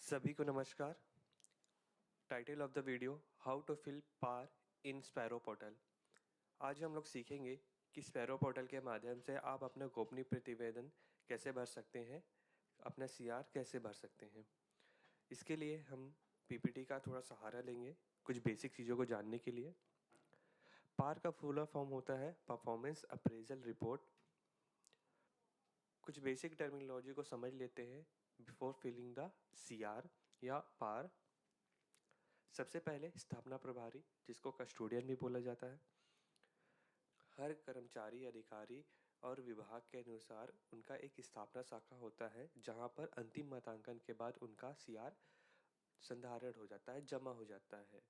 सभी को नमस्कार। Title of the video, how to fill PAR in sparrow portal. आज हम लोग सीखेंगे कि स्पैरो पोर्टल के माध्यम से आप अपना गोपनीय प्रतिवेदन कैसे भर सकते हैं, अपना सीआर कैसे भर सकते हैं। इसके लिए हम पीपीटी का थोड़ा सहारा लेंगे कुछ बेसिक चीज़ों को जानने के लिए। पार का फुल फॉर्म होता है परफॉर्मेंस अप्रेजल रिपोर्ट। कुछ बेसिक टर्मिनोलॉजी को समझ लेते हैं बिफोर फिलिंग द सीआर या पार। सबसे पहले स्थापना प्रभारी, जिसको कस्टोडियन भी बोला जाता है। हर कर्मचारी, अधिकारी और विभाग के अनुसार उनका एक स्थापना शाखा होता है जहां पर अंतिम मतांकन के बाद उनका सीआर संधारण हो जाता है, जमा हो जाता है।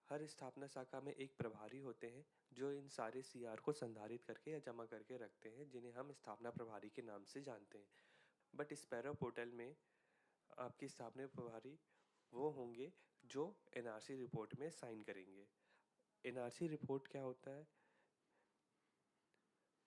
हर स्थापना शाखा में एक प्रभारी होते हैं जो इन सारे सीआर को संधारित करके या जमा करके रखते हैं, जिन्हें हम स्थापना प्रभारी के नाम से जानते हैं। बट स्पैरो पोर्टल में आपकी स्थापना प्रभारी वो होंगे जो एनआरसी रिपोर्ट में साइन करेंगे। एनआरसी रिपोर्ट क्या होता है?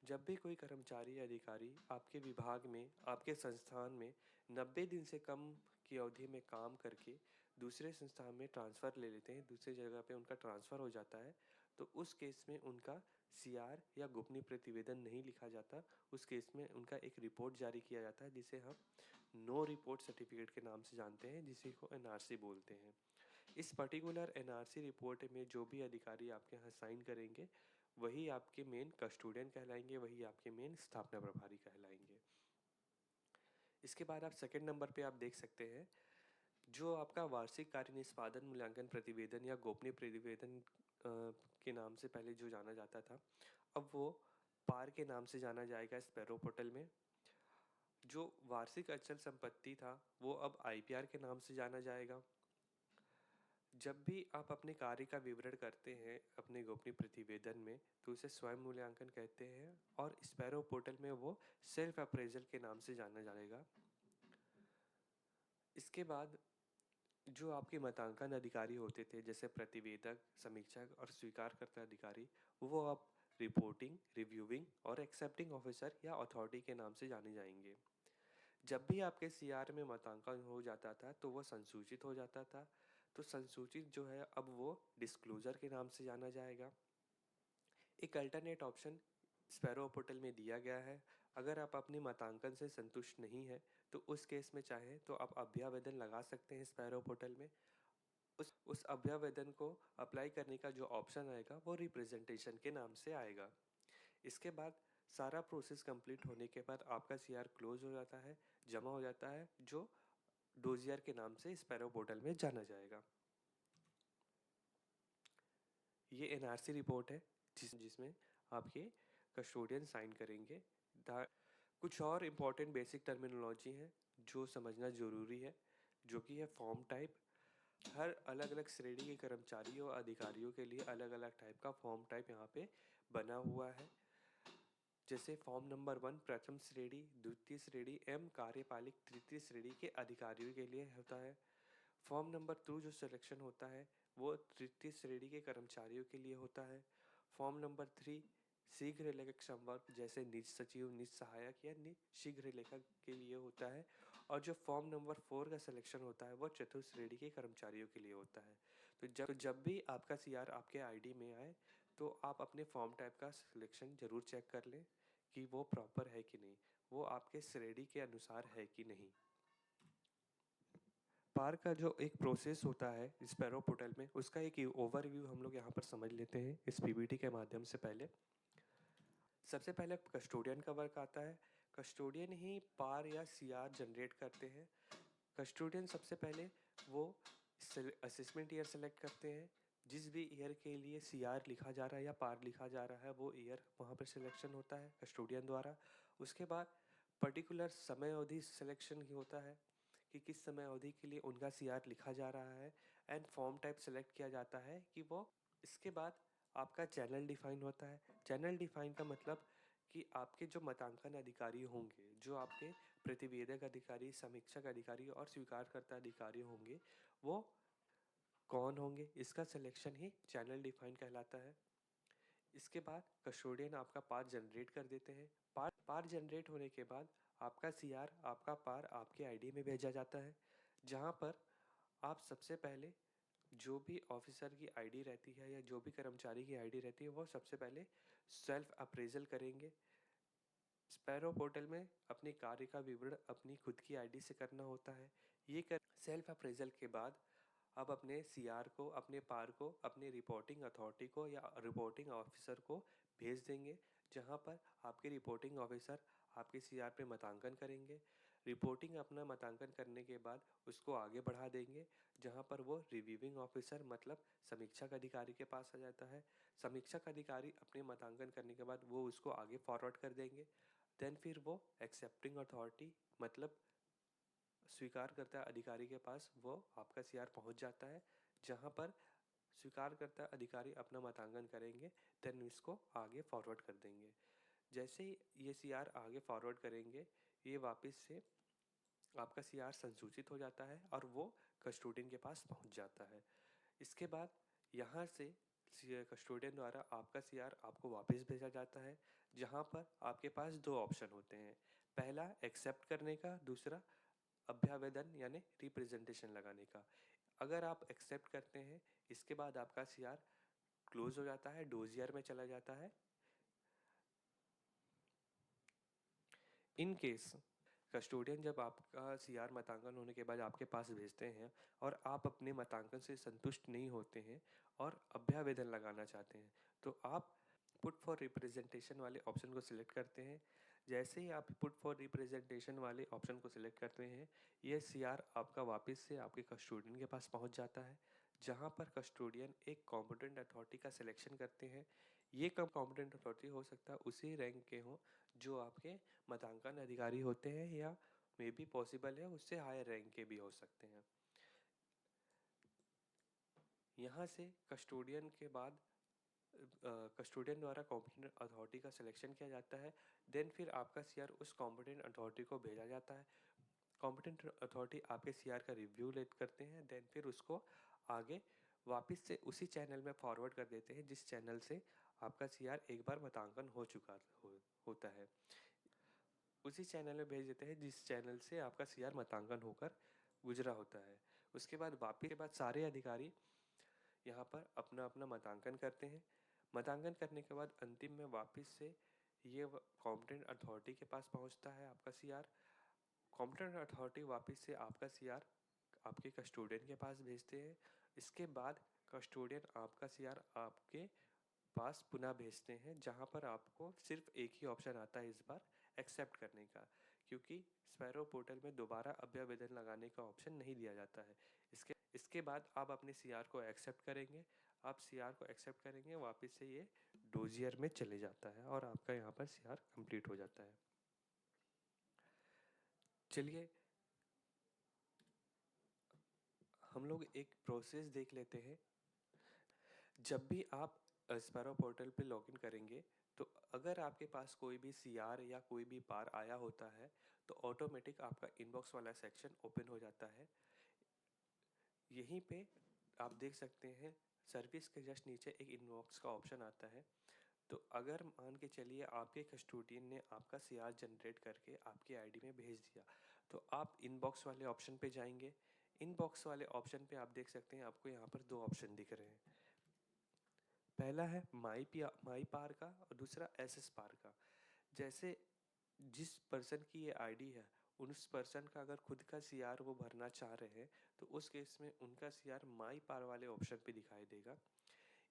जब भी कोई कर्मचारी या अधिकारी आपके विभाग में, आपके संस्थान में 90 दिन से कम की अवधि में काम करके दूसरे संस्थान में ट्रांसफ़र ले लेते हैं, दूसरी जगह पे उनका ट्रांसफ़र हो जाता है, तो उस केस में उनका सीआर या गोपनीय प्रतिवेदन नहीं लिखा जाता। उस केस में उनका एक रिपोर्ट जारी किया जाता है जिसे हम नो रिपोर्ट सर्टिफिकेट के नाम से जानते हैं, जिसे को एनआरसी बोलते हैं। इस पर्टिकुलर एनआरसी रिपोर्ट में जो भी अधिकारी आपके यहाँ साइन करेंगे वही आपके मेन कस्टोडियन कहलाएंगे, वही आपके मेन स्थापना प्रभारी कहलाएंगे। इसके बाद आप सेकंड नंबर पे आप देख सकते हैं जो आपका वार्षिक कार्य निष्पादन मूल्यांकन प्रतिवेदन या गोपनीय प्रतिवेदन के नाम से पहले जो जाना जाता था, अब वो पार के नाम से जाना जाएगा स्पैरो पोर्टल में। जो वार्षिक अचल संपत्ति था वो अब आईपीआर के नाम से जाना जाएगा। जब भी आप अपने कार्य का विवरण करते हैं अपने गोपनीय प्रतिवेदन में, तो उसे स्वयं मूल्यांकन कहते हैं और स्पैरो पोर्टल में वो सेल्फ अप्रेजल के नाम से जाना जाएगा। इसके बाद जो आपके मतांकन अधिकारी होते थे जैसे प्रतिवेदक, समीक्षक और स्वीकारकर्ता अधिकारी, वो अब रिपोर्टिंग, रिव्यूइंग और एक्सेप्टिंग ऑफिसर या अथॉरिटी के नाम से जाने जाएंगे। जब भी आपके सीआर में मतांकन हो जाता था तो वो संसूचित हो जाता था, तो संसूचित जो है अब वो डिस्क्लोजर के नाम से जाना जाएगा। एक अल्टरनेट ऑप्शन स्पैरो पोर्टल में दिया गया है। अगर आप अपने मतांकन से संतुष्ट नहीं है तो उस केस में चाहें तो आप अभ्यावेदन लगा सकते हैं स्पैरो पोर्टल में। उस अभ्यावेदन को अप्लाई करने का जो ऑप्शन आएगा वो रिप्रेजेंटेशन के नाम से आएगा। इसके बाद सारा प्रोसेस कंप्लीट होने के बाद आपका सीआर क्लोज हो जाता है, जमा हो जाता है, जो डोजियर के नाम से स्पैरो पोर्टल में जाना जाएगा। ये एनआरसी रिपोर्ट है जिसमें आपके कस्टोडियन साइन करेंगे। कुछ और इम्पॉर्टेंट बेसिक टर्मिनोलॉजी है जो समझना ज़रूरी है, जो कि है फॉर्म टाइप। हर अलग अलग श्रेणी के कर्मचारियों और अधिकारियों के लिए अलग अलग टाइप का फॉर्म टाइप यहाँ पे बना हुआ है। जैसे फॉर्म नंबर 1 प्रथम श्रेणी, द्वितीय श्रेणी एवं कार्यपालिक तृतीय श्रेणी के अधिकारियों के लिए होता है। फॉर्म नंबर 2 जो सिलेक्शन होता है वो तृतीय श्रेणी के कर्मचारियों के लिए होता है। फॉर्म नंबर 3 शीघ्र लेखक संवर्ग जैसे निज सचिव, निज सहायक या निज शीघ्र लेखक के लिए होता है। और जो फॉर्म नंबर 4 का सिलेक्शन होता है वो चतुर्थ श्रेणी के कर्मचारियों के लिए होता है। तो जब भी आपका सीआर आपके आईडी में आए तो आप अपने फॉर्म टाइप का सिलेक्शन ज़रूर चेक कर लें कि वो प्रॉपर है कि नहीं, वो आपके श्रेणी के अनुसार है कि नहीं। पार का जो एक प्रोसेस होता है स्पैरो पोर्टल में, उसका एक ओवरव्यू हम लोग यहाँ पर समझ लेते हैं इस पीपीटी के माध्यम से। पहले सबसे पहले कस्टोडियन का वर्क आता है। कस्टोडियन ही पार या सीआर जनरेट करते हैं। कस्टोडियन सबसे पहले वो असेसमेंट ईयर सेलेक्ट करते हैं। जिस भी ईयर के लिए सीआर लिखा जा रहा है या पार लिखा जा रहा है वो ईयर वहाँ पर सिलेक्शन होता है कस्टोडियन द्वारा। उसके बाद पर्टिकुलर समय अवधि सिलेक्शन होता है कि किस समय अवधि के लिए उनका सीआर लिखा जा रहा है, एंड फॉर्म टाइप सेलेक्ट किया जाता है कि वो। इसके बाद आपका चैनल डिफाइन होता है। चैनल डिफाइन का मतलब कि आपके जो मतांकन अधिकारी होंगे, जो आपके प्रतिवेदक अधिकारी, समीक्षक अधिकारी और स्वीकारकर्ता अधिकारी होंगे, वो कौन होंगे, इसका सिलेक्शन ही चैनल डिफाइन कहलाता है। इसके बाद कस्टोडियन आपका पार जनरेट कर देते हैं। पार जनरेट होने के बाद आपका सीआर, आपका पार आपके आईडी में भेजा जाता है। जहाँ पर आप सबसे पहले जो भी ऑफिसर की आईडी रहती है या जो भी कर्मचारी की आईडी रहती है वो सबसे पहले सेल्फ अप्रेजल करेंगे। स्पैरो पोर्टल में अपने कार्य का विवरण अपनी खुद की आईडी से करना होता है। ये कर सेल्फ अप्रेजल के बाद आप अपने सीआर को, अपने पार को, अपने रिपोर्टिंग अथॉरिटी को या रिपोर्टिंग ऑफिसर को भेज देंगे, जहां पर आपके रिपोर्टिंग ऑफिसर आपके सीआर पे मतांकन करेंगे। रिपोर्टिंग अपना मतांकन करने के बाद उसको आगे बढ़ा देंगे, जहां पर वो रिव्यूइंग ऑफिसर मतलब समीक्षक अधिकारी के पास आ जाता है। समीक्षक अधिकारी अपने मतांकन करने के बाद वो उसको आगे फॉरवर्ड कर देंगे। देन फिर वो एक्सेप्टिंग अथॉरिटी मतलब स्वीकारकर्ता अधिकारी के पास वो आपका सीआर पहुंच जाता है, जहां पर स्वीकारकर्ता अधिकारी अपना मतांकन करेंगे। देन इसको आगे फॉरवर्ड कर देंगे। जैसे ही ये सीआर आगे फॉरवर्ड करेंगे, ये वापस से आपका सीआर संसूचित हो जाता है और वो कस्टोडियन के पास पहुंच जाता है। इसके बाद यहाँ से कस्टोडियन द्वारा आपका सीआर आपको वापस भेजा जाता है, जहाँ पर आपके पास दो ऑप्शन होते हैं। पहला एक्सेप्ट करने का, दूसरा अभ्यावेदन यानी रिप्रेजेंटेशन लगाने का। अगर आप एक्सेप्ट करते हैं, इसके बाद आपका सीआर क्लोज हो जाता है, डोजियर में चला जाता है। इन केस कस्टोडियन जब आपका सीआर मतांकन होने के बाद आपके पास भेजते हैं और आप अपने मतांकन से संतुष्ट नहीं होते हैं और अभ्यावेदन लगाना चाहते हैं, तो आप पुट फॉर रिप्रेजेंटेशन वाले ऑप्शन को सिलेक्ट करते हैं। जैसे ही आप पुट फॉर रिप्रेजेंटेशन वाले ऑप्शन को सिलेक्ट करते हैं, यह सीआर आपका वापस से आपके कस्टोडियन के पास पहुंच जाता है, जहां पर कस्टोडियन एक कॉम्पिटेंट अथॉरिटी का सिलेक्शन करते हैं। ये कम कॉम्पिटेंट अथॉरिटी हो सकता है उसी रैंक के हों जो आपके मतांकन अधिकारी होते हैं, या मे बी पॉसिबल है उससे हायर रैंक के भी हो सकते हैं। यहाँ से कस्टोडियन के बाद कस्टोडियन द्वारा कॉम्पिटेंट अथॉरिटी का सिलेक्शन किया जाता है। देन फिर आपका सीआर उस कॉम्पिटेंट अथॉरिटी को भेजा जाता है। कॉम्पिटेंट अथॉरिटी आपके सीआर का रिव्यू लेट करते हैं। देन फिर उसको आगे वापस से उसी चैनल में फॉरवर्ड कर देते हैं जिस चैनल से आपका सीआर एक बार मतांकन हो चुका होता है। उसी चैनल में भेज देते हैं जिस चैनल से आपका सीआर मतांकन होकर गुजरा होता है। उसके बाद वापिस के बाद सारे अधिकारी यहाँ पर अपना अपना मतांकन करते हैं। मतांकन करने के बाद अंतिम में वापस से ये कॉम्पिटेंट अथॉरिटी के पास पहुँचता है आपका सीआर। कॉम्पिटेंट अथॉरिटी वापस से आपका सीआर आपके कस्टोडियन के पास भेजते हैं। इसके बाद कस्टोडियन आपका सीआर आपके पास पुनः भेजते हैं, जहां पर आपको सिर्फ एक ही ऑप्शन आता है इस बार एक्सेप्ट करने का, क्योंकि स्पैरो पोर्टल में दोबारा अभ्यावेदन लगाने का ऑप्शन नहीं दिया जाता है। इसके बाद आप अपने सीआर को एक्सेप्ट करेंगे। आप सीआर को एक्सेप्ट करेंगे, वापस से ये डोजियर में चले जाता है और आपका यहाँ पर सीआर कंप्लीट हो जाता है। चलिए हम लोग एक प्रोसेस देख लेते हैं। जब भी आप स्पैरो पोर्टल पे लॉगिन करेंगे, तो अगर आपके पास कोई भी सीआर या कोई भी पार आया होता है, तो ऑटोमेटिक आपका इनबॉक्स वाला सेक्शन ओपन हो जाता है। यहीं पे आप देख सकते हैं सर्विस के जस्ट नीचे एक इनबॉक्स का ऑप्शन आता है। तो अगर मान के चलिए आपके कस्टोडियन ने आपका सीआर जनरेट करके आपकी आईडी में भेज दिया, तो आप इनबॉक्स वाले ऑप्शन पे जाएंगे। इनबॉक्स वाले ऑप्शन पे आप देख सकते हैं आपको यहाँ पर दो ऑप्शन दिख रहे हैं। पहला है माई पार का और दूसरा एसएस पार का। जैसे जिस पर्सन की ये आईडी है, उस पर्सन का अगर खुद का सीआर वो भरना चाह रहे हैं, तो उस केस में उनका सीआर माई पार वाले ऑप्शन पे दिखाई देगा।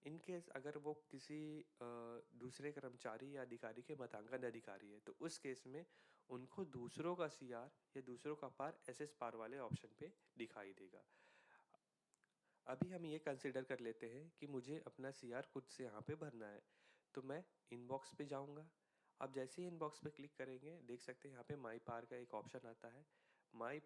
इन केस अगर वो किसी दूसरे कर्मचारी या अधिकारी के मतांकन अधिकारी है, तो उस केस में उनको दूसरों का सीआर या दूसरों का पार एसएस पार वाले ऑप्शन पे दिखाई देगा। अभी हम ये कंसिडर कर लेते हैं कि मुझे अपना सीआर खुद से यहाँ पे भरना है, तो मैं इनबॉक्स पे जाऊँगा। अब जैसे ही इनबॉक्स पे क्लिक करेंगे, देख सकते हैं यहाँ पे माई पार का एक ऑप्शन आता है।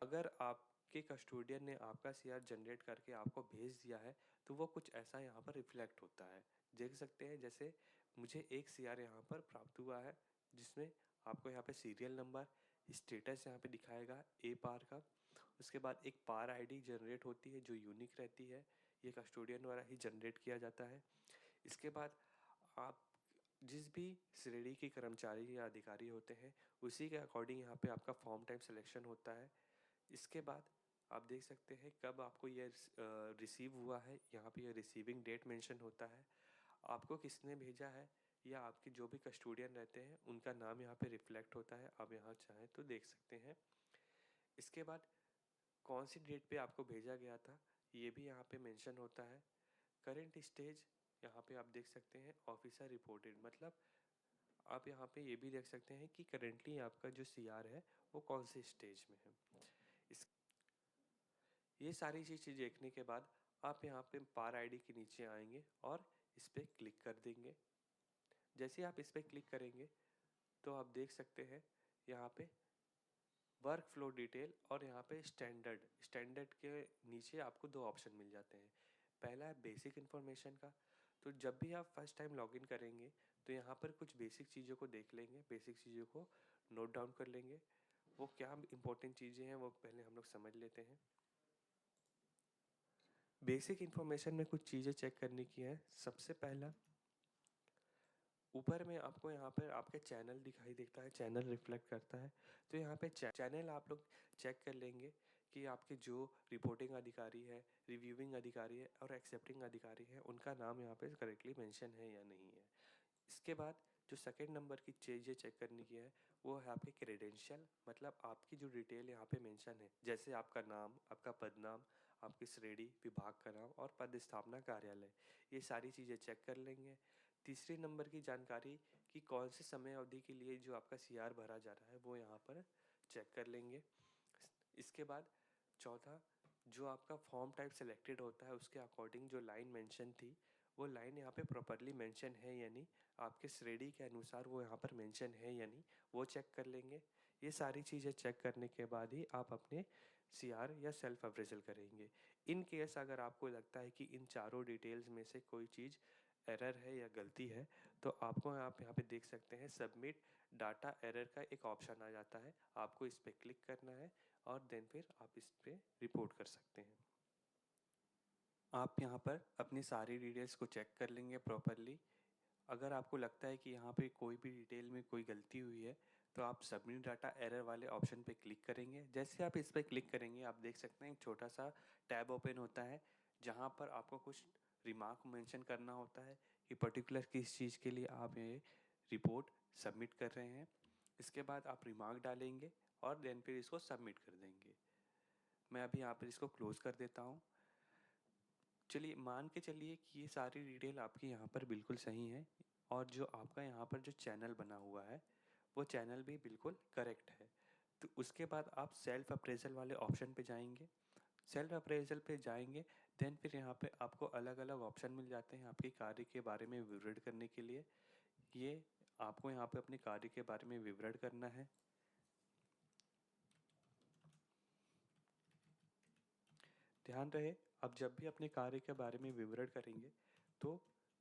अगर आपके कस्टोडियन ने आपका सीआर जनरेट करके आपको भेज दिया है, तो वो कुछ ऐसा यहाँ पर रिफ्लेक्ट होता है। देख सकते हैं जैसे मुझे एक सीआर यहाँ पर प्राप्त हुआ है, जिसमें आपको यहाँ पे सीरियल नंबर, स्टेटस यहाँ पे दिखाएगा ए पार का। उसके बाद एक पार आईडी जनरेट होती है जो यूनिक रहती है, ये कस्टोडियन द्वारा ही जनरेट किया जाता है। इसके बाद आप जिस भी श्रेणी के कर्मचारी या अधिकारी होते हैं, उसी के अकॉर्डिंग यहाँ पे आपका फॉर्म टाइप सिलेक्शन होता है। इसके बाद आप देख सकते हैं कब आपको ये रिसीव हुआ है, यहाँ पे ये रिसीविंग डेट मेंशन होता है। आपको किसने भेजा है या आपके जो भी कस्टोडियन रहते हैं उनका नाम यहाँ पे रिफ्लेक्ट होता है, आप यहाँ चाहें तो देख सकते हैं। इसके बाद कौन सी डेट पे आपको भेजा गया था ये भी यहाँ पे मेंशन होता है। करेंट स्टेज यहाँ पे आप देख सकते हैं ऑफिसर रिपोर्टेड, मतलब आप यहाँ पे ये भी देख सकते हैं कि करेंटली आपका जो सीआर है वो कौन से स्टेज में है। इस ये सारी चीज़ें देखने के बाद आप यहाँ पे पार आईडी के नीचे आएंगे और इस पर क्लिक कर देंगे। जैसे आप इस पर क्लिक करेंगे तो आप देख सकते हैं यहाँ पे वर्क फ्लो डिटेल और यहाँ पे स्टैंडर्ड के नीचे आपको दो ऑप्शन मिल जाते हैं। पहला है बेसिक इन्फॉर्मेशन का, तो जब भी आप फर्स्ट टाइम लॉगिन करेंगे तो यहाँ पर कुछ बेसिक चीज़ों को देख लेंगे, बेसिक चीज़ों को नोट डाउन कर लेंगे। वो क्या इंपॉर्टेंट चीज़ें हैं वो पहले हम लोग समझ लेते हैं। बेसिक इन्फॉर्मेशन में कुछ चीज़ें चेक करने की है। सबसे पहला ऊपर में आपको यहाँ पर आपके चैनल दिखाई देता है, चैनल रिफ्लेक्ट करता है। तो यहाँ पे चैनल आप लोग चेक कर लेंगे कि आपके जो रिपोर्टिंग अधिकारी है, रिव्यूइंग अधिकारी है और एक्सेप्टिंग अधिकारी है उनका नाम यहाँ पे करेक्टली मेंशन है या नहीं है। इसके बाद जो सेकंड नंबर की चीज़ें चेक करने की है वो है आपके क्रेडेंशियल, मतलब आपकी जो डिटेल यहाँ पे मेंशन है, जैसे आपका नाम, आपका पदनाम, आपकी श्रेणी, विभाग का नाम और पद स्थापना कार्यालय, ये सारी चीज़ें चेक कर लेंगे। तीसरे नंबर की जानकारी कि कौन से समय अवधि के लिए जो आपका सीआर भरा जा रहा है वो यहाँ पर चेक कर लेंगे। इसके बाद चौथा, जो आपका फॉर्म टाइप सेलेक्टेड होता है उसके अकॉर्डिंग जो लाइन मेंशन थी वो लाइन यहाँ पे प्रॉपरली मेंशन है या नहीं, आपके श्रेणी के अनुसार वो यहाँ पर मेंशन है या नहीं, वो चेक कर लेंगे। ये सारी चीज़ें चेक करने के बाद ही आप अपने सीआर या सेल्फ अप्रेजल करेंगे। इन केस अगर आपको लगता है कि इन चारों डिटेल्स में से कोई चीज़ एरर है या गलती है तो आपको आप यहाँ पे देख सकते हैं सबमिट डाटा एरर का एक ऑप्शन आ जाता है, आपको इस पर क्लिक करना है और देन फिर आप इस पर रिपोर्ट कर सकते हैं। आप यहाँ पर अपनी सारी डिटेल्स को चेक कर लेंगे प्रॉपरली। अगर आपको लगता है कि यहाँ पे कोई भी डिटेल में कोई गलती हुई है तो आप सबमिट डाटा एरर वाले ऑप्शन पे क्लिक करेंगे। जैसे आप इस पर क्लिक करेंगे आप देख सकते हैं एक छोटा सा टैब ओपन होता है जहाँ पर आपको कुछ रिमार्क मेंशन करना होता है कि पर्टिकुलर किस चीज़ के लिए आप ये रिपोर्ट सबमिट कर रहे हैं। इसके बाद आप रिमार्क डालेंगे और देन फिर इसको सबमिट कर देंगे। मैं अभी यहाँ पर इसको क्लोज़ कर देता हूँ। चलिए मान के चलिए कि ये सारी डिटेल आपकी यहाँ पर बिल्कुल सही है और जो आपका यहाँ पर जो चैनल बना हुआ है वो चैनल भी बिल्कुल करेक्ट है। तो उसके बाद आप सेल्फ अप्रेजल वाले ऑप्शन पे जाएंगे। सेल्फ अप्रेजल पे जाएंगे देन फिर यहाँ पे आपको अलग अलग ऑप्शन मिल जाते हैं आपके कार्य के बारे में विवरण करने के लिए। ये आपको यहाँ पे अपने कार्य के बारे में विवरण करना है। ध्यान रहे आप जब भी अपने कार्य के बारे में विवरण करेंगे तो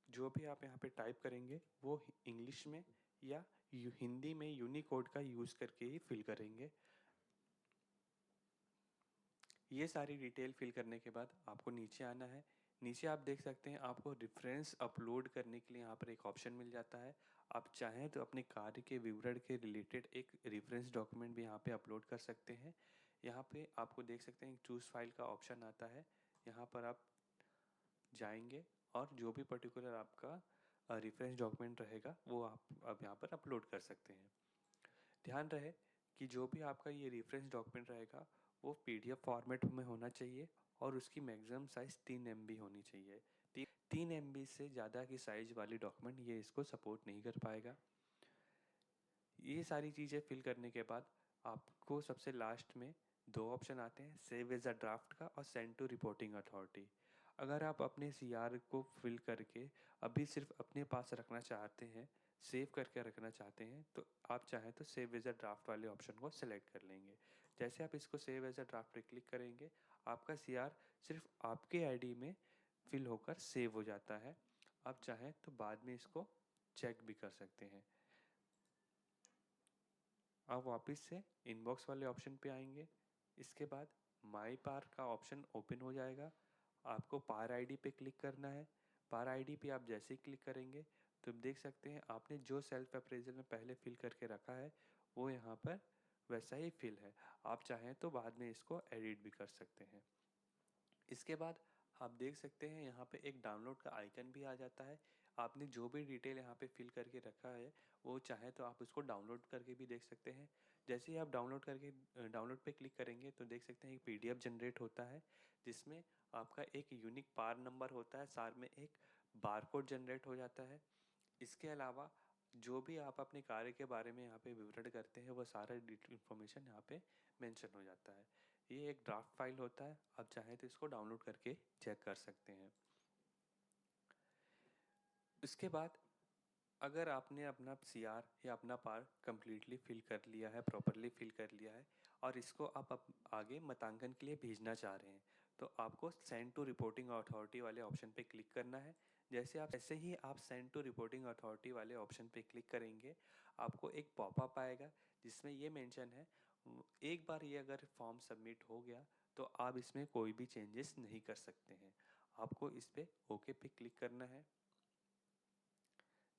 जो भी आप यहाँ पे टाइप करेंगे वो इंग्लिश में या हिंदी में यूनिकोड का यूज़ करके ही फिल करेंगे। ये सारी डिटेल फिल करने के बाद आपको नीचे आना है। नीचे आप देख सकते हैं आपको रेफरेंस अपलोड करने के लिए यहाँ पर एक ऑप्शन मिल जाता है। आप चाहें तो अपने कार्य के विवरण के रिलेटेड एक रेफरेंस डॉक्यूमेंट भी यहाँ पे अपलोड कर सकते हैं। यहाँ पे आपको देख सकते हैं चूज़ फाइल का ऑप्शन आता है, यहाँ पर आप जाएंगे और जो भी पर्टिकुलर आपका रेफरेंस डॉक्यूमेंट रहेगा वो आप अब यहाँ पर अपलोड कर सकते हैं। ध्यान रहे कि जो भी आपका ये रेफरेंस डॉक्यूमेंट रहेगा वो पीडीएफ फॉर्मेट में होना चाहिए और उसकी मैक्सिमम साइज़ 3 MB होनी चाहिए। 3 MB से ज़्यादा की साइज़ वाली डॉक्यूमेंट ये इसको सपोर्ट नहीं कर पाएगा। ये सारी चीज़ें फिल करने के बाद आपको सबसे लास्ट में दो ऑप्शन आते हैं, सेव एज अ ड्राफ्ट का और सेंड टू रिपोर्टिंग अथॉरिटी। अगर आप अपने सीआर को फिल करके अभी सिर्फ अपने पास रखना चाहते हैं, सेव करके रखना चाहते हैं तो आप चाहें तो सेव एज अ ड्राफ्ट वाले ऑप्शन को सेलेक्ट कर लेंगे। जैसे आप इसको सेव एज अ ड्राफ्ट पे क्लिक करेंगे आपका सीआर सिर्फ आपके आईडी में फिल होकर सेव हो जाता है। आप चाहें तो बाद में इसको चेक भी कर सकते हैं। आप वापस से इनबॉक्स वाले ऑप्शन पे आएंगे। इसके बाद माई पार का ऑप्शन ओपन हो जाएगा। आपको पार आईडी पे क्लिक करना है। पार आईडी पे आप जैसे ही क्लिक करेंगे तो देख सकते हैं आपने जो सेल्फ अप्रेजल में पहले फिल करके रखा है वो यहाँ पर वैसा ही फिल है। आप चाहें तो बाद में इसको एडिट भी कर सकते हैं। इसके बाद आप देख सकते हैं यहाँ पे एक डाउनलोड का आइकन भी आ जाता है। आपने जो भी डिटेल यहाँ पे फिल करके रखा है वो चाहे तो आप उसको डाउनलोड करके भी देख सकते हैं। जैसे ही आप डाउनलोड पे क्लिक करेंगे तो देख सकते हैं एक पीडीएफ जनरेट होता है, जिसमें आपका एक यूनिक पार नंबर होता है, साथ में एक बारकोड जनरेट हो जाता है। इसके अलावा जो भी आप अपने कार्य के बारे में यहाँ पे विवरण करते हैं वो सारा इन्फॉर्मेशन यहाँ पे मेंशन हो जाता है। ये एक ड्राफ्ट फाइल होता है, आप चाहें तो इसको डाउनलोड करके चेक कर सकते हैं। इसके बाद अगर आपने अपना सीआर या अपना पार कंप्लीटली फिल कर लिया है, प्रॉपरली फिल कर लिया है और इसको आप आगे मतांकन के लिए भेजना चाह रहे हैं, तो आपको सेंड टू रिपोर्टिंग अथॉरिटी वाले ऑप्शन पे क्लिक करना है। जैसे ही आप सेंड टू रिपोर्टिंग अथॉरिटी वाले ऑप्शन पे क्लिक करेंगे, आपको एक पॉपअप आएगा जिसमें ये मेंशन है, एक बार ये अगर फॉर्म सबमिट हो गया तो आप इसमें कोई भी चेंजेस नहीं कर सकते हैं। आपको इस पर ओके पे क्लिक करना है।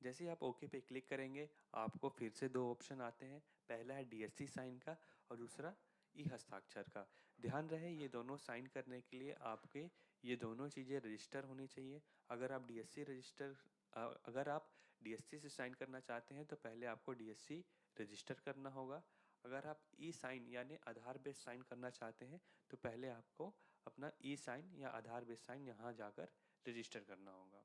जैसे ही आप ओके पे क्लिक करेंगे, आपको फिर से दो ऑप्शन आते हैं। पहला है डीएससी साइन का और दूसरा ई हस्ताक्षर का। ध्यान रहे ये दोनों साइन करने के लिए आपके ये दोनों चीज़ें रजिस्टर होनी चाहिए। अगर आप डीएससी से साइन करना चाहते हैं तो पहले आपको डीएससी रजिस्टर करना होगा। अगर आप ई साइन यानी आधार बेस्ड साइन करना चाहते हैं तो पहले आपको अपना ई साइन या आधार बेस्ड साइन यहाँ जाकर रजिस्टर करना होगा।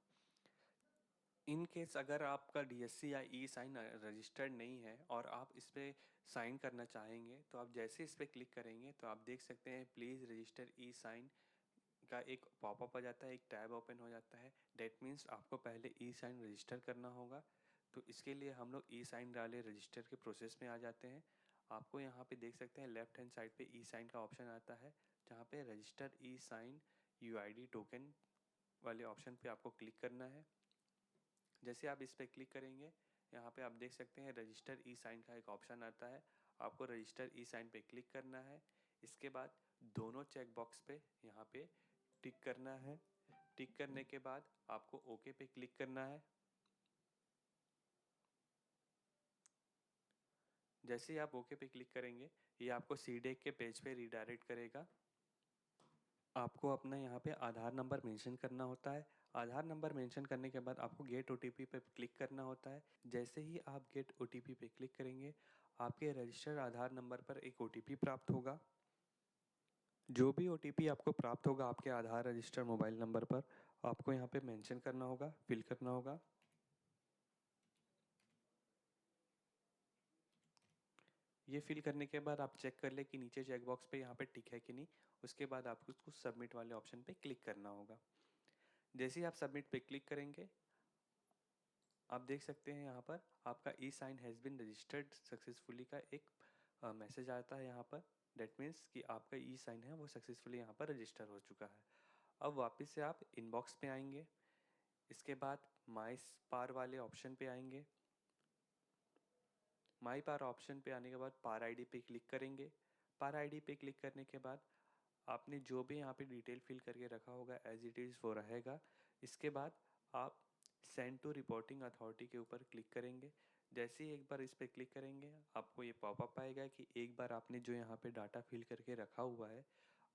इन केस अगर आपका डीएससी या ई साइन रजिस्टर्ड नहीं है और आप इस पर साइन करना चाहेंगे, तो आप जैसे इस पर क्लिक करेंगे तो आप देख सकते हैं प्लीज़ रजिस्टर ई साइन का एक पॉपअप आ जाता है, एक टैब ओपन हो जाता है। डेट मीन्स आपको पहले ई साइन रजिस्टर करना होगा। तो इसके लिए हम लोग ई साइन वाले रजिस्टर के प्रोसेस में आ जाते हैं। आपको यहाँ पे देख सकते हैं लेफ्ट हैंड साइड पे ई साइन का ऑप्शन आता है, जहाँ पे रजिस्टर ई साइन यूआईडी टोकन वाले ऑप्शन पे आपको क्लिक करना है। जैसे आप इस पर क्लिक करेंगे, यहाँ पे आप देख सकते हैं रजिस्टर ई साइन का एक ऑप्शन आता है। आपको रजिस्टर ई साइन पे क्लिक करना है। इसके बाद दोनों चेक बॉक्स पे यहाँ पे टिक करना है। टिक करने के बाद आपको ओके पे क्लिक करना है। जैसे ही आप ओके पे क्लिक करेंगे, ये आपको सीडेक के पेज पे रिडायरेक्ट करेगा। आपको अपना यहाँ पे आधार नंबर मेंशन करना होता है। आधार नंबर मेंशन करने के बाद आपको गेट ओटीपी पे क्लिक करना होता है। जैसे ही आप गेट ओटीपी पे क्लिक करेंगे, आपके रजिस्टर्ड आधार नंबर पर एक ओटीपी प्राप्त होगा। जो भी ओटीपी आपको प्राप्त होगा आपके आधार रजिस्टर्ड मोबाइल नंबर पर, आपको यहाँ पे मेंशन करना होगा, फिल करना होगा। ये फिल करने के बाद आप चेक कर ले कि नीचे चेक बॉक्स पे यहाँ पे टिक है कि नहीं। उसके बाद आपको उसको सबमिट वाले ऑप्शन पे क्लिक करना होगा। जैसे ही आप सबमिट पे क्लिक करेंगे, आप देख सकते हैं यहाँ पर आपका e sign has been registered successfully का एक मैसेज आता है यहाँ पर। डेट मीन्स कि आपका ई साइन है वो सक्सेसफुली यहाँ पर रजिस्टर हो चुका है। अब वापस से आप इनबॉक्स पे आएंगे। इसके बाद माई पार वाले ऑप्शन पे आएंगे। माई पार ऑप्शन पे आने के बाद पार आईडी पे क्लिक करेंगे। पार आईडी पे क्लिक करने के बाद आपने जो भी यहाँ पे डिटेल फिल करके रखा होगा एज इट इज़ वो रहेगा। इसके बाद आप सेंड टू रिपोर्टिंग अथॉरिटी के ऊपर क्लिक करेंगे। जैसे ही एक बार इस पर क्लिक करेंगे, आपको ये पॉपअप आएगा कि एक बार आपने जो यहाँ पे डाटा फिल करके रखा हुआ है,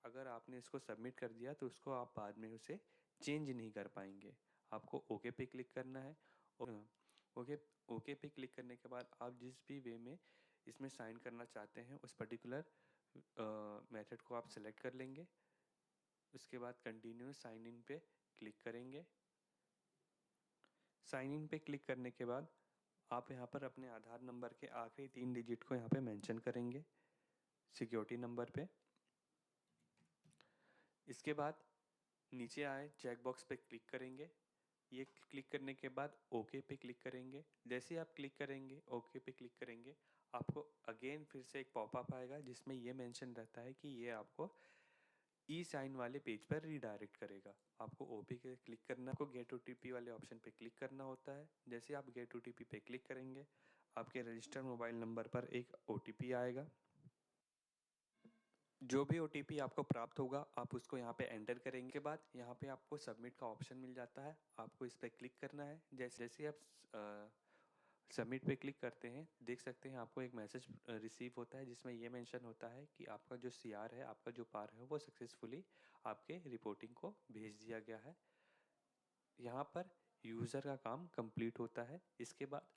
अगर आपने इसको सबमिट कर दिया तो उसको आप बाद में उसे चेंज नहीं कर पाएंगे। आपको ओके पे क्लिक करना है। ओके ओके पे क्लिक करने के बाद आप जिस भी वे में इसमें साइन करना चाहते हैं उस पर्टिकुलर मेथड को आप सेलेक्ट कर लेंगे। उसके बाद कंटिन्यू साइन इन पे क्लिक करेंगे। साइन इन पे क्लिक करने के बाद आप यहाँ पर अपने आधार नंबर के आखिरी 3 डिजिट को यहाँ पे मेंशन करेंगे सिक्योरिटी नंबर पे। इसके बाद नीचे आए चेक बॉक्स पे क्लिक करेंगे। ये क्लिक करने के बाद ओके पे क्लिक करेंगे। जैसे ही आप क्लिक करेंगे, ओके पे क्लिक करेंगे, आपको अगेन फिर से एक पॉपअप आएगा जिसमें ये मेंशन रहता है कि ये आपको ई साइन वाले पेज पर रीडायरेक्ट करेगा। आपको ओपी पे क्लिक करना, आपको गेट ओटीपी वाले ऑप्शन पे क्लिक करना होता है। जैसे आप गेट ओटीपी पे क्लिक करेंगे, आपके रजिस्टर्ड मोबाइल नंबर पर एक ओटीपी आएगा। जो भी ओटीपी आपको प्राप्त होगा आप उसको यहाँ पे एंटर करेंगे के बाद यहाँ पे आपको सबमिट का ऑप्शन मिल जाता है। आपको इस पर क्लिक करना है। जैसे जैसे आप सबमिट पे क्लिक करते हैं, देख सकते हैं आपको एक मैसेज रिसीव होता है जिसमें ये मेंशन होता है कि आपका जो सीआर है, आपका जो पार है, वो सक्सेसफुली आपके रिपोर्टिंग को भेज दिया गया है। यहाँ पर यूज़र का काम कंप्लीट होता है। इसके बाद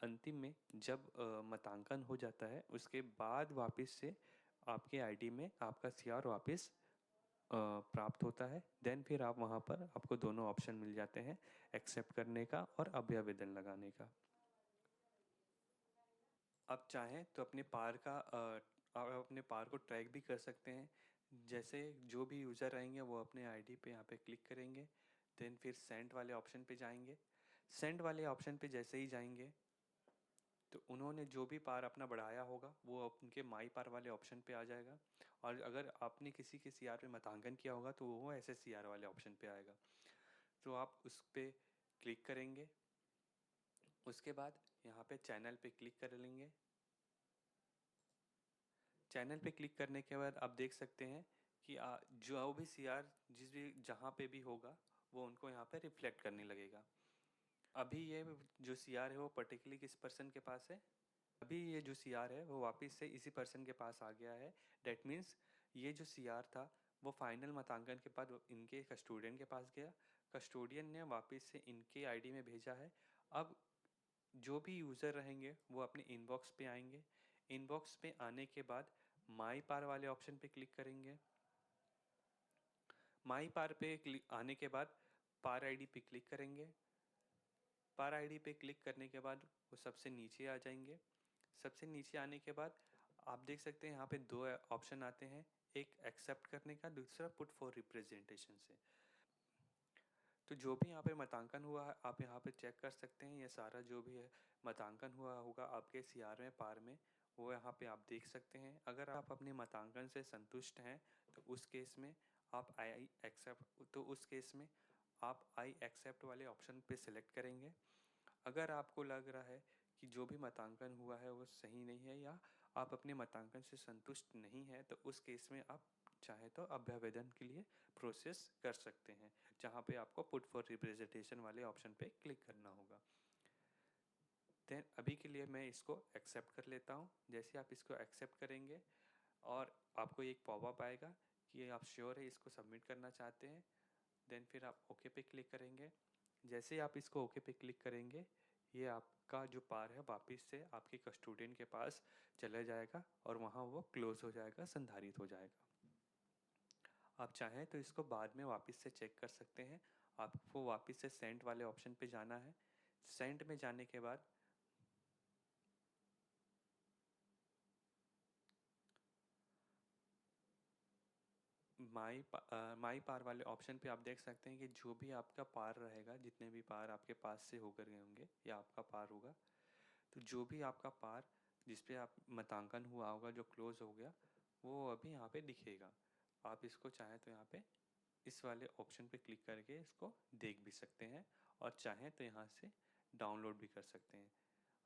अंतिम में जब मतांकन हो जाता है, उसके बाद वापस से आपके आईडी में आपका सीआर वापस प्राप्त होता है। देन फिर आप वहाँ पर आपको दोनों ऑप्शन मिल जाते हैं, एक्सेप्ट करने का और अभ्यावेदन लगाने का। आप चाहें तो अपने पार का आप अपने पार को ट्रैक भी कर सकते हैं। जैसे जो भी यूज़र रहेंगे वो अपने आईडी पे यहाँ पे क्लिक करेंगे, देन फिर सेंड वाले ऑप्शन पे जाएंगे। सेंड वाले ऑप्शन पे जैसे ही जाएंगे तो उन्होंने जो भी पार अपना बढ़ाया होगा वो उनके माई पार वाले ऑप्शन पे आ जाएगा, और अगर आपने किसी के सीआर पे मतांकन किया होगा तो वो ऐसे सीआर वाले ऑप्शन पे आएगा। तो आप उस पर क्लिक करेंगे। उसके बाद यहाँ पे चैनल पे क्लिक कर लेंगे। चैनल पे क्लिक करने के बाद आप देख सकते हैं कि जो भी सीआर जिस भी जहाँ पे भी होगा वो उनको यहाँ पे रिफ्लेक्ट करने लगेगा। अभी ये जो सीआर है वो पर्टिकुलरली किस पर्सन के पास है, अभी ये जो सीआर है वो वापस से इसी पर्सन के पास आ गया है। डैट मीन्स ये जो सीआर था वो फाइनल मतांकन के बाद इनके कस्टोडियन के पास गया, कस्टोडियन ने वापस से इनके आईडी में भेजा है। अब जो भी यूज़र रहेंगे वो अपने इनबॉक्स पे आएंगे। इनबॉक्स पे आने के बाद माई पार वाले ऑप्शन पे क्लिक करेंगे। माई पार पे आने के बाद पार आईडी पे क्लिक करेंगे। पार आईडी पे क्लिक करने के बाद वो सबसे नीचे आ जाएंगे। सबसे नीचे आने के बाद आप देख सकते हैं यहाँ पे दो ऑप्शन आते हैं, एक एक्सेप्ट करने का, दूसरा पुट फॉर रिप्रेजेंटेशन से। तो जो भी यहाँ पे मतांकन हुआ है आप यहाँ पे चेक कर सकते हैं। ये सारा जो भी है मतांकन हुआ होगा आपके सीआर में, पार में, वो यहाँ पे आप देख सकते हैं। अगर आप अपने मतांकन से संतुष्ट हैं तो उस केस में आप आई एक्सेप्ट तो उस केस में आप आई एक्सेप्ट वाले ऑप्शन पे सिलेक्ट करेंगे। अगर आपको लग रहा है कि जो भी मतांकन हुआ है वो सही नहीं है या आप अपने मतांकन से संतुष्ट नहीं है तो उस केस में आप चाहे तो अभ्यावेदन के लिए प्रोसेस कर सकते हैं, जहाँ पे आपको पुट फॉर रिप्रेजेंटेशन वाले ऑप्शन पे क्लिक करना होगा। देन अभी के लिए मैं इसको एक्सेप्ट कर लेता हूँ। जैसे आप इसको एक्सेप्ट करेंगे और आपको एक पॉपअप आएगा कि आप श्योर है इसको सबमिट करना चाहते हैं। देन फिर आप ओके पे क्लिक करेंगे। जैसे ही आप इसको ओके पे क्लिक करेंगे ये आपका जो पार है वापस से आपके कस्टोडियन के पास चला जाएगा और वहाँ वो क्लोज हो जाएगा, संधारित हो जाएगा। आप चाहें तो इसको बाद में वापस से चेक कर सकते हैं। आपको वापस से सेंड वाले ऑप्शन पे जाना है। सेंड में जाने के बाद माई पार वाले ऑप्शन पे आप देख सकते हैं कि जो भी आपका पार रहेगा, जितने भी पार आपके पास से होकर गए होंगे या आपका पार होगा, तो जो भी आपका पार जिस पे आप मतांकन हुआ होगा जो क्लोज हो गया वो अभी यहाँ पे दिखेगा। आप इसको चाहें तो यहाँ पे इस वाले ऑप्शन पे क्लिक करके इसको देख भी सकते हैं और चाहें तो यहाँ से डाउनलोड भी कर सकते हैं।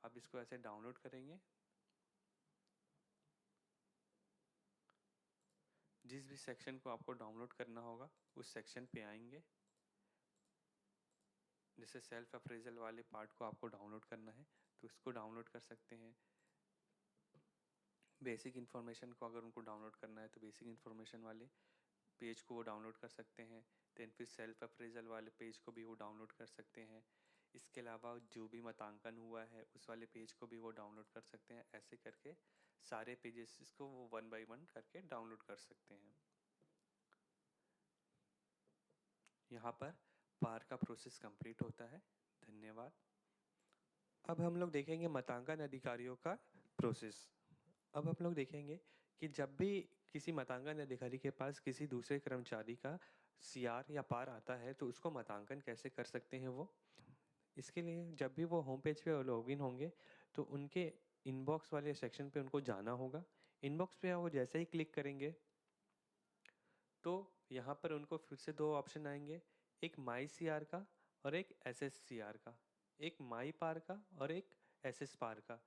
आप इसको ऐसे डाउनलोड करेंगे, जिस भी सेक्शन को आपको डाउनलोड करना होगा उस सेक्शन पे आएंगे। जैसे सेल्फ अप्रेजल वाले पार्ट को आपको डाउनलोड करना है तो इसको डाउनलोड कर सकते हैं। बेसिक इन्फॉर्मेशन को अगर उनको डाउनलोड करना है तो बेसिक इन्फॉर्मेशन वाले पेज को वो डाउनलोड कर सकते हैं। देन फिर सेल्फ अप्रेजल वाले पेज को भी वो डाउनलोड कर सकते हैं। इसके अलावा जो भी मतांकन हुआ है उस वाले पेज को भी वो डाउनलोड कर सकते हैं। ऐसे करके सारे पेजेस को वो 1 बाय 1 करके डाउनलोड कर सकते हैं। यहाँ पर पार का प्रोसेस कंप्लीट होता है। धन्यवाद। अब हम लोग देखेंगे मतांकन अधिकारियों का प्रोसेस। अब हम लोग देखेंगे कि जब भी किसी मतांकन अधिकारी के पास किसी दूसरे कर्मचारी का सीआर या पार आता है तो उसको मतांकन कैसे कर सकते हैं वो। इसके लिए जब भी वो होम पेज पे लॉगिन होंगे तो उनके इनबॉक्स वाले सेक्शन पे उनको जाना होगा। इनबॉक्स पे वो जैसे ही क्लिक करेंगे तो यहाँ पर उनको फिर से दो ऑप्शन आएंगे, एक माई सीआर का और एक एसएस सीआर का, एक माई पार का और एक एसएस पार का।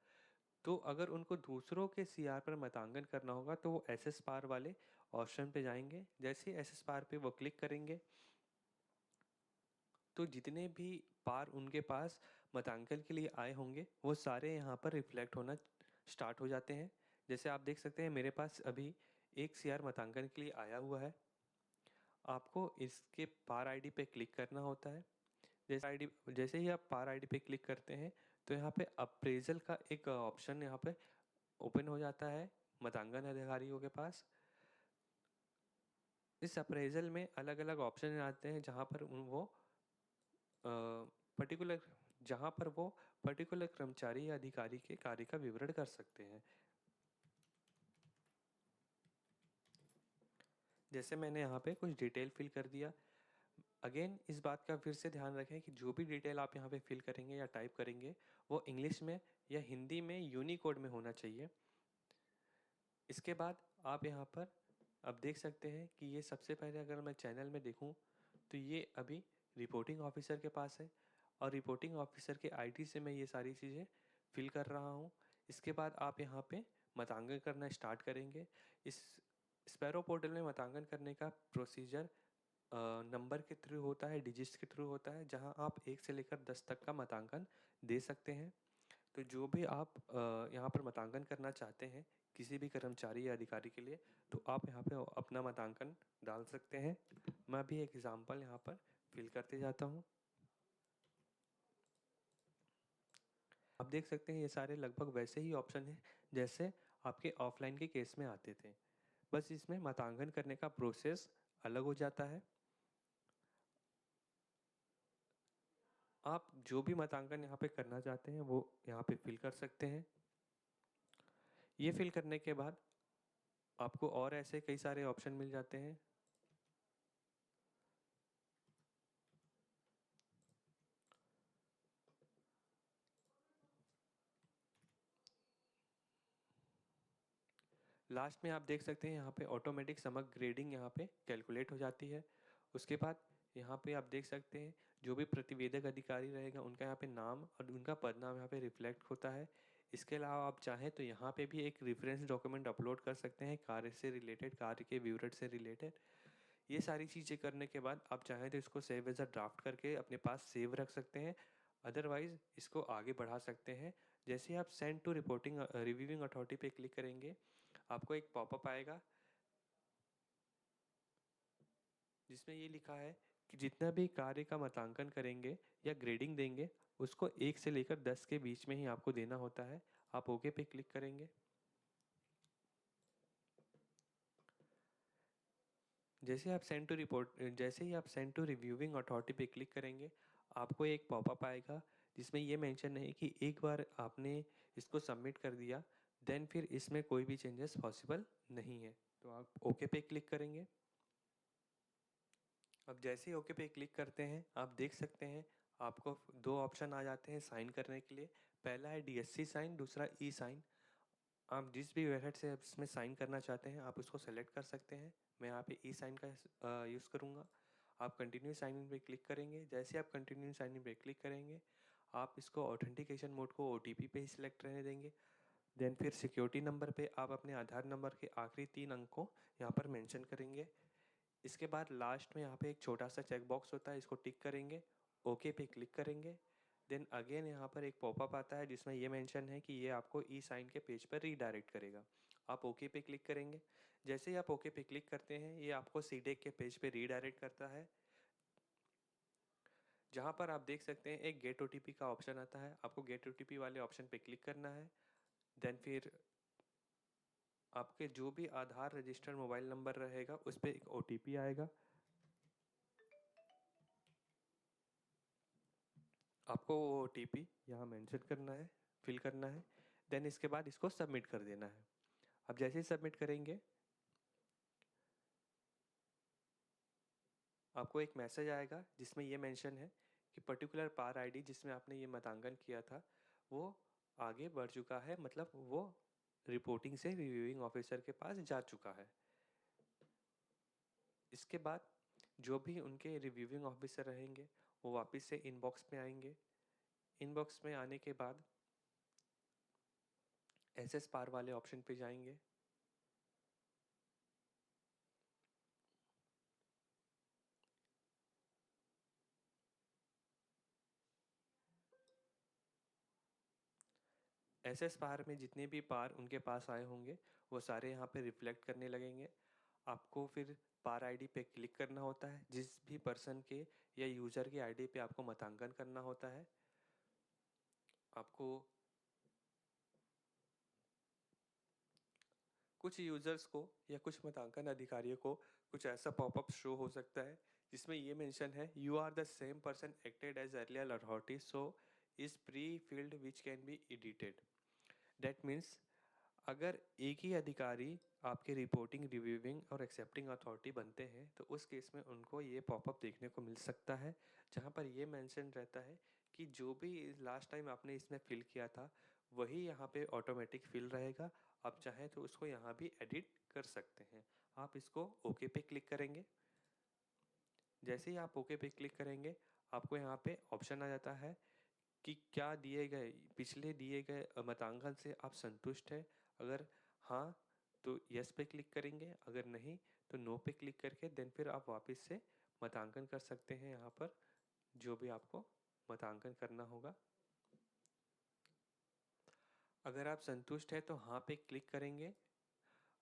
तो अगर उनको दूसरों के सीआर पर मतांकन करना होगा तो वो एसएस पार वाले ऑप्शन पे जाएंगे। जैसे ही एसएस पार पे वो क्लिक करेंगे तो जितने भी पार उनके पास मतांकन के लिए आए होंगे वो सारे यहाँ पर रिफ्लेक्ट होना स्टार्ट हो जाते हैं। जैसे आप देख सकते हैं मेरे पास अभी 1 CR मतांकन के लिए आया हुआ है। आपको इसके पार आईडी पे क्लिक करना होता है। जैसे ही आप पार आईडी पे क्लिक करते हैं तो यहाँ पे अप्रेजल का एक ऑप्शन यहाँ पे ओपन हो जाता है मतांकन अधिकारियों के पास। इस अप्रेजल में अलग अलग ऑप्शन आते हैं जहाँ पर वो पर्टिकुलर कर्मचारी या अधिकारी के कार्य का विवरण कर सकते हैं। जैसे मैंने यहाँ पे कुछ डिटेल फिल कर दिया। अगेन इस बात का फिर से ध्यान रखें कि जो भी डिटेल आप यहाँ पे फिल करेंगे या टाइप करेंगे वो इंग्लिश में या हिंदी में यूनिकोड में होना चाहिए। इसके बाद आप यहाँ पर अब देख सकते हैं कि ये सबसे पहले अगर मैं चैनल में देखूँ तो ये अभी रिपोर्टिंग ऑफिसर के पास है और रिपोर्टिंग ऑफिसर के आईडी से मैं ये सारी चीज़ें फिल कर रहा हूँ। इसके बाद आप यहाँ पे मतांकन करना स्टार्ट करेंगे। इस स्पैरो पोर्टल में मतांकन करने का प्रोसीजर नंबर के थ्रू होता है, डिजिट्स के थ्रू होता है, जहां आप 1 से लेकर 10 तक का मतांकन दे सकते हैं। तो जो भी आप यहाँ पर मतांकन करना चाहते हैं किसी भी कर्मचारी या अधिकारी के लिए तो आप यहाँ पे अपना मतांकन डाल सकते हैं। मैं भी एक एग्जांपल यहाँ पर फिल करते जाता हूँ। आप देख सकते हैं ये सारे लगभग वैसे ही ऑप्शन हैं जैसे आपके ऑफलाइन के केस में आते थे, बस इसमें मतांकन करने का प्रोसेस अलग हो जाता है। आप जो भी मतांकन यहाँ पे करना चाहते हैं वो यहाँ पे फिल कर सकते हैं। ये फिल करने के बाद आपको और ऐसे कई सारे ऑप्शन मिल जाते हैं। लास्ट में आप देख सकते हैं यहाँ पे ऑटोमेटिक समग्र ग्रेडिंग यहाँ पे कैलकुलेट हो जाती है। उसके बाद यहाँ पे आप देख सकते हैं जो भी प्रतिवेदक अधिकारी रहेगा उनका यहाँ पे नाम और उनका पदनाम यहाँ पे रिफ्लेक्ट होता है। इसके अलावा आप चाहें तो यहाँ पे भी एक रेफरेंस डॉक्यूमेंट अपलोड कर सकते हैं कार्य से रिलेटेड, कार्य के विवरण से रिलेटेड। ये सारी चीज़ें करने के बाद आप चाहें तो इसको सेव एज अ ड्राफ्ट करके अपने पास सेव रख सकते हैं, अदरवाइज इसको आगे बढ़ा सकते हैं। जैसे आप send to reporting reviewing authority पे क्लिक करेंगे आपको एक पॉपअप आएगा जिसमें ये लिखा है कि जितना भी कार्य का मतांकन करेंगे या ग्रेडिंग देंगे उसको 1 से लेकर 10 के बीच में ही आपको देना होता है। आप ओके पे क्लिक करेंगे। जैसे ही आप सेंड टू रिव्यूइंग अथॉरिटी पे क्लिक करेंगे आपको एक पॉपअप आएगा जिसमें ये मेंशन है कि एक बार आपने इसको सबमिट कर दिया देन फिर इसमें कोई भी चेंजेस पॉसिबल नहीं है। तो आप ओके पे क्लिक करेंगे। अब जैसे ही ओके पे क्लिक करते हैं आप देख सकते हैं आपको 2 ऑप्शन आ जाते हैं साइन करने के लिए। पहला है DSC साइन, दूसरा ई साइन। आप जिस भी वेबसाइट से इसमें साइन करना चाहते हैं आप उसको सेलेक्ट कर सकते हैं। मैं यहाँ पे ई साइन का यूज़ करूँगा। आप कंटिन्यू साइन इन पे क्लिक करेंगे। जैसे आप कंटिन्यू साइन इन पे क्लिक करेंगे आप इसको ऑथेंटिकेशन मोड को OTP पे ही सिलेक्ट रहने देंगे। देन फिर सिक्योरिटी नंबर पे आप अपने आधार नंबर के आखिरी 3 अंक को यहाँ पर मेंशन करेंगे। इसके बाद लास्ट में यहाँ पे एक छोटा सा चेक बॉक्स होता है, इसको टिक करेंगे, ओके पे क्लिक करेंगे। देन अगेन यहाँ पर एक पॉपअप आता है जिसमें ये मेंशन है कि ये आपको ई साइन के पेज पर रीडायरेक्ट करेगा। आप ओके पे क्लिक करेंगे। जैसे ही आप ओके पे क्लिक करते हैं ये आपको सीडेक के पेज पे रीडायरेक्ट करता है जहाँ पर आप देख सकते हैं एक गेट OTP का ऑप्शन आता है। आपको गेट OTP वाले ऑप्शन पे क्लिक करना है। देन फिर आपके जो भी आधार रजिस्टर्ड मोबाइल नंबर रहेगा उस पर एक OTP आएगा। आपको वो OTP यहाँ मेंशन करना है, फिल करना है। देन इसके बाद इसको सबमिट कर देना है। अब जैसे ही सबमिट करेंगे आपको एक मैसेज आएगा जिसमें ये मेंशन है कि पर्टिकुलर पार आईडी जिसमें आपने ये मतांकन किया था वो आगे बढ़ चुका है, मतलब वो रिपोर्टिंग से रिव्यूइंग ऑफिसर के पास जा चुका है। इसके बाद जो भी उनके रिव्यूइंग ऑफिसर रहेंगे वो वापस से इनबॉक्स में आएंगे। इनबॉक्स में आने के बाद SS पार वाले ऑप्शन पे जाएंगे। एसएस पार में जितने भी पार उनके पास आए होंगे वो सारे यहाँ पे रिफ्लेक्ट करने लगेंगे। आपको फिर पार आईडी पे क्लिक करना होता है। जिस भी पर्सन के या यूज़र की आईडी पे आपको मतांकन करना होता है, आपको कुछ यूज़र्स को या कुछ मतांकन अधिकारियों को कुछ ऐसा पॉपअप शो हो सकता है जिसमें ये मेंशन है, you are the same person acted as earlier authority so is prefilled which can be edited. That means अगर एक ही अधिकारी आपके रिपोर्टिंग, रिव्यूइंग और एक्सेप्टिंग अथॉरिटी बनते हैं तो उस केस में उनको ये पॉपअप देखने को मिल सकता है, जहाँ पर ये मेंशन रहता है कि जो भी लास्ट टाइम आपने इसमें फिल किया था वही यहाँ पे ऑटोमेटिक फिल रहेगा। आप चाहें तो उसको यहाँ भी एडिट कर सकते हैं। आप इसको ओके पे क्लिक करेंगे। जैसे ही आप ओके पे क्लिक करेंगे आपको यहाँ पे ऑप्शन आ जाता है कि क्या दिए गए पिछले दिए गए मतांकन से आप संतुष्ट हैं। अगर हाँ तो यस पे क्लिक करेंगे, अगर नहीं तो नो पे क्लिक करके देन फिर आप वापस से मतांकन कर सकते हैं यहाँ पर जो भी आपको मतांकन करना होगा। अगर आप संतुष्ट हैं तो हाँ पे क्लिक करेंगे।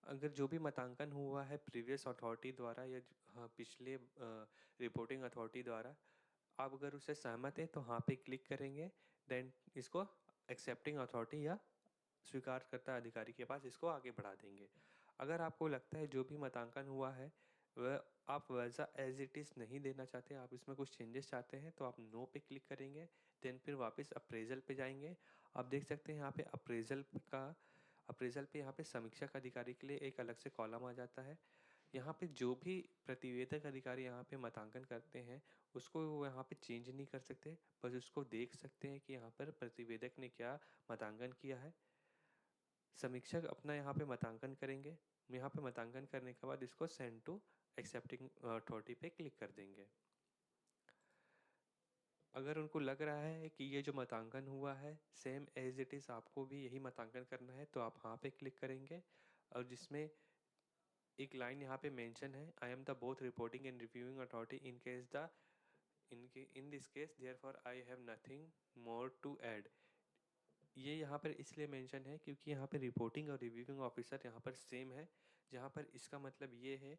अगर जो भी मतांकन हुआ है प्रीवियस अथॉरिटी द्वारा या हाँ, पिछले रिपोर्टिंग अथॉरिटी द्वारा, आप अगर उससे सहमत हैं तो हाँ पे क्लिक करेंगे। देन इसको एक्सेप्टिंग अथॉरिटी या स्वीकारकर्ता अधिकारी के पास इसको आगे बढ़ा देंगे। अगर आपको लगता है जो भी मतांकन हुआ है वह आप वैसा एज इट इज़ नहीं देना चाहते, आप इसमें कुछ चेंजेस चाहते हैं, तो आप नो पे क्लिक करेंगे। देन फिर वापस अप्रेजल पे जाएंगे। आप देख सकते हैं यहाँ पे अप्रेजल पे यहाँ पे समीक्षक अधिकारी के लिए एक अलग से कॉलम आ जाता है। यहाँ पे जो भी प्रतिवेदक अधिकारी यहाँ पे मतांकन करते हैं उसको वो यहाँ पे चेंज नहीं कर सकते, बस उसको देख सकते हैं कि यहाँ पर प्रतिवेदक ने क्या मतांकन किया है। समीक्षक अपना यहाँ पे मतांकन करेंगे। यहाँ पे मतांकन करने के बाद इसको सेंड टू एक्सेप्टिंग अथॉरिटी पे क्लिक कर देंगे। अगर उनको लग रहा है कि ये जो मतांकन हुआ है सेम एज इट इज़ आपको भी यही मतांकन करना है तो आप हाँ पे क्लिक करेंगे। और जिसमें एक लाइन यहाँ पे मेंशन है, I am the both reporting and reviewing authority in this case therefore I have nothing more to add. ये यहाँ पर इसलिए मेंशन है क्योंकि यहाँ पर रिपोर्टिंग और रिव्यूइंग ऑफिसर यहाँ पर सेम है। जहाँ पर इसका मतलब ये है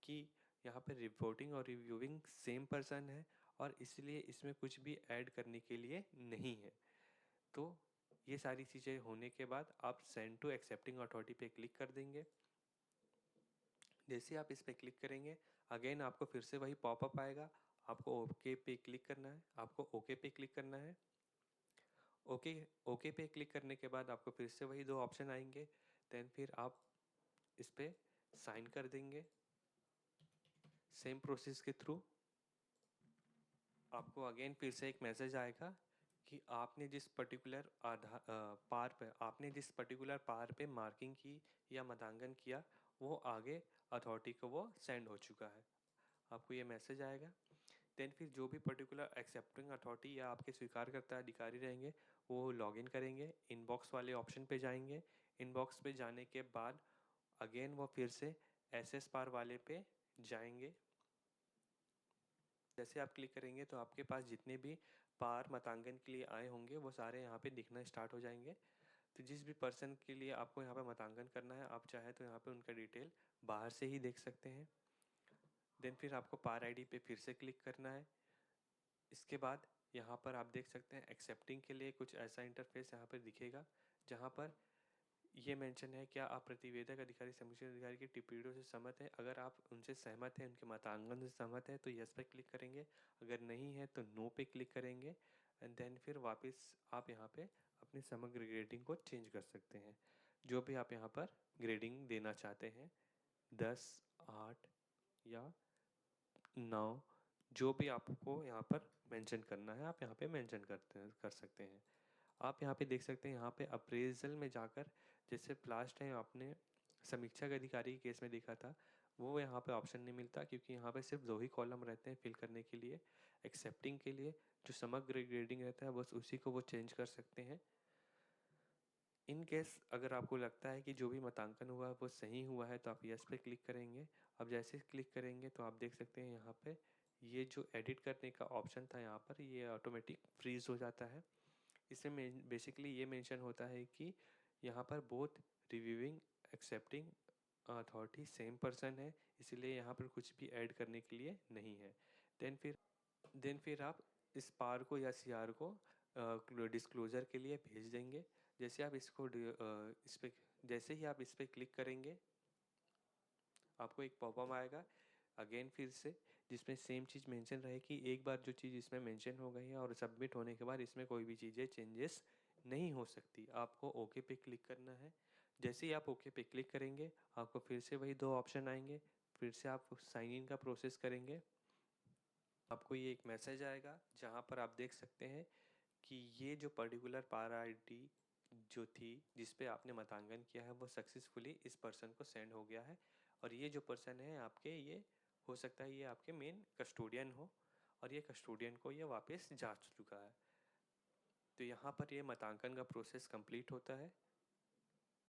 कि यहाँ पर रिपोर्टिंग और रिव्यूइंग सेम पर्सन है और इसलिए इसमें कुछ भी ऐड करने के लिए नहीं है। तो ये सारी चीज़ें होने के बाद आप सेंड टू एक्सेप्टिंग अथॉरिटी पे क्लिक कर देंगे। जैसे आप इस पर क्लिक करेंगे अगेन आपको फिर से वही पॉपअप आएगा। आपको ओके पे क्लिक करना है, आपको ओके पे क्लिक करना है। ओके ओके पे क्लिक करने के बाद आपको फिर से वही दो ऑप्शन आएंगे। देन फिर आप इस पर साइन कर देंगे। सेम प्रोसेस के थ्रू आपको अगेन फिर से एक मैसेज आएगा कि आपने जिस पर्टिकुलर पार पे मार्किंग की या मतांकन किया वो आगे अथॉरिटी को वो सेंड हो चुका है। आपको ये मैसेज आएगा। देन फिर जो भी पर्टिकुलर एक्सेप्टिंग अथॉरिटी या आपके स्वीकारकर्ता अधिकारी रहेंगे वो लॉगिन करेंगे, इनबॉक्स वाले ऑप्शन पे जाएंगे। इनबॉक्स पे जाने के बाद अगेन वो फिर से एसएस पार वाले पे जाएंगे। जैसे आप क्लिक करेंगे तो आपके पास जितने भी पार मतांकन के लिए आए होंगे वो सारे यहाँ पे दिखना स्टार्ट हो जाएंगे। तो जिस भी पर्सन के लिए आपको यहाँ पे मतांकन करना है आप चाहे तो यहाँ पे उनका डिटेल बाहर से ही देख सकते हैं। देन फिर आपको पार आईडी पे फिर से क्लिक करना है। इसके बाद यहाँ पर आप देख सकते हैं एक्सेप्टिंग के लिए कुछ ऐसा इंटरफेस यहाँ पर दिखेगा जहाँ पर ये मेंशन है, क्या आप प्रतिवेदक अधिकारी, समीक्षक अधिकारी की टिप्पणियों से सहमत हैं। अगर आप उनसे सहमत हैं, उनके मतांकन से सहमत है तो यस पे क्लिक करेंगे, अगर नहीं है तो नो पे क्लिक करेंगे। एंड देन फिर वापस आप यहाँ पे अपनी समग्र ग्रेडिंग को चेंज कर सकते हैं। जो भी आप यहाँ पर ग्रेडिंग देना चाहते हैं 10, 8 या 9, जो भी आपको यहाँ पर मेंशन करना है आप यहाँ पे मेंशन कर सकते हैं। आप यहाँ पे देख सकते हैं यहाँ पे अप्रेजल में जाकर जैसे लास्ट टाइम आपने समीक्षक अधिकारी के केस में देखा था वो यहाँ पे ऑप्शन नहीं मिलता क्योंकि यहाँ पे सिर्फ 2 ही कॉलम रहते हैं फिल करने के लिए। एक्सेप्टिंग के लिए जो समग्र ग्रेडिंग रहता है बस उसी को वो चेंज कर सकते हैं। इन केस अगर आपको लगता है कि जो भी मतांकन हुआ है वो सही हुआ है तो आप यस पे क्लिक करेंगे। अब जैसे क्लिक करेंगे तो आप देख सकते हैं यहाँ पे ये जो एडिट करने का ऑप्शन था यहाँ पर ये ऑटोमेटिक फ्रीज हो जाता है। इसमें बेसिकली ये मेंशन होता है कि यहाँ पर both reviewing accepting authority same person है, इसीलिए यहाँ पर कुछ भी ऐड करने के लिए नहीं है। देन फिर आप इस पार को या सी आर को डिस्क्लोज़र के लिए भेज देंगे। जैसे आप इस पे जैसे ही आप इस पर क्लिक करेंगे आपको एक पॉपअप आएगा अगेन फिर से, जिसमें सेम चीज़ मेंशन रहे कि एक बार जो चीज़ इसमें मेंशन हो गई है और सबमिट होने के बाद इसमें कोई भी चीज़ें चेंजेस नहीं हो सकती। आपको ओके पे क्लिक करना है। जैसे ही आप ओके पे क्लिक करेंगे आपको फिर से वही 2 ऑप्शन आएंगे, फिर से आप साइन इन का प्रोसेस करेंगे। आपको ये एक मैसेज आएगा जहाँ पर आप देख सकते हैं कि ये जो पर्टिकुलर पार आईडी जो थी जिस पे आपने मतांकन किया है वो सक्सेसफुली इस पर्सन को सेंड हो गया है। और ये जो पर्सन है आपके, ये हो सकता है ये आपके मेन कस्टोडियन हो और ये कस्टोडियन को ये वापस जा चुका है। तो यहाँ पर ये मतांकन का प्रोसेस कंप्लीट होता है।